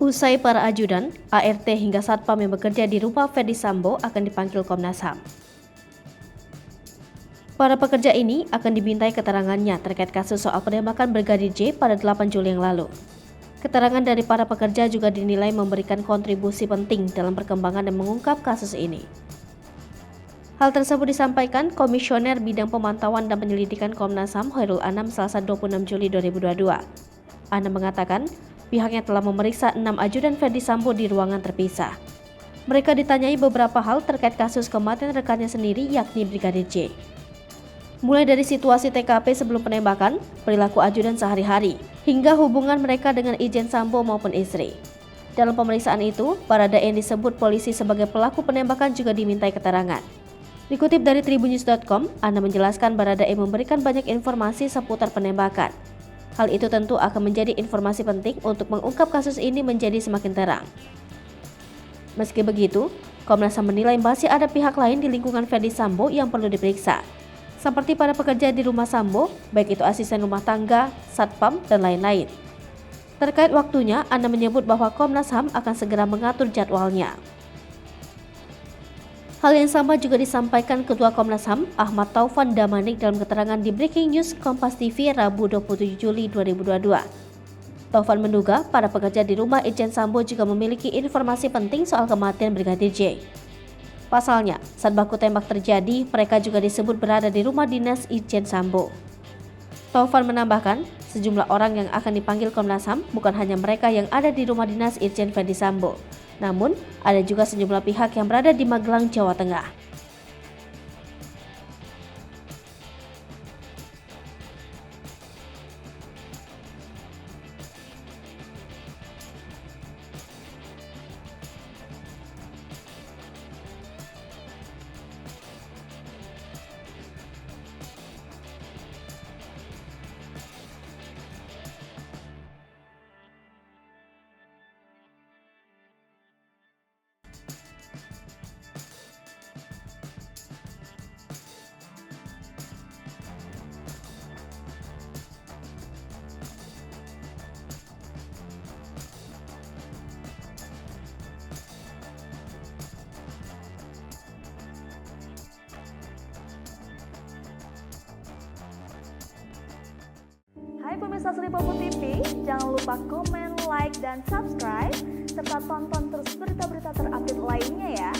Usai para ajudan, ART hingga satpam yang bekerja di rumah Ferdy Sambo akan dipanggil Komnas HAM. Para pekerja ini akan dimintai keterangannya terkait kasus soal penembakan Brigadir J pada 8 Juli yang lalu. Keterangan dari para pekerja juga dinilai memberikan kontribusi penting dalam perkembangan dan mengungkap kasus ini. Hal tersebut disampaikan Komisioner Bidang Pemantauan dan Penyelidikan Komnas HAM Khairul Anam Selasa 26 Juli 2022. Anam mengatakan pihaknya telah memeriksa 6 ajudan Ferdy Sambo di ruangan terpisah. Mereka ditanyai beberapa hal terkait kasus kematian rekannya sendiri yakni Brigadir J. Mulai dari situasi TKP sebelum penembakan, perilaku ajudan sehari-hari, hingga hubungan mereka dengan Irjen Sambo maupun istri. Dalam pemeriksaan itu, Barada yang disebut polisi sebagai pelaku penembakan juga dimintai keterangan. Dikutip dari tribunnews.com, Ana menjelaskan Barada memberikan banyak informasi seputar penembakan. Hal itu tentu akan menjadi informasi penting untuk mengungkap kasus ini menjadi semakin terang. Meski begitu, Komnas HAM menilai masih ada pihak lain di lingkungan Ferdy Sambo yang perlu diperiksa, seperti para pekerja di rumah Sambo, baik itu asisten rumah tangga, satpam, dan lain-lain. Terkait waktunya, Ana menyebut bahwa Komnas HAM akan segera mengatur jadwalnya. Hal yang sama juga disampaikan Ketua Komnas HAM, Ahmad Taufan Damanik dalam keterangan di Breaking News Kompas TV Rabu 27 Juli 2022. Taufan menduga para pekerja di rumah Irjen Sambo juga memiliki informasi penting soal kematian Brigadir J. Pasalnya, saat baku tembak terjadi, mereka juga disebut berada di rumah dinas Irjen Sambo. Taufan menambahkan, sejumlah orang yang akan dipanggil Komnas HAM bukan hanya mereka yang ada di rumah dinas Irjen Ferdy Sambo, namun ada juga sejumlah pihak yang berada di Magelang, Jawa Tengah. Hai pemirsa Sri Popo TV, jangan lupa komen, like, dan subscribe, serta tonton terus berita-berita terupdate lainnya ya.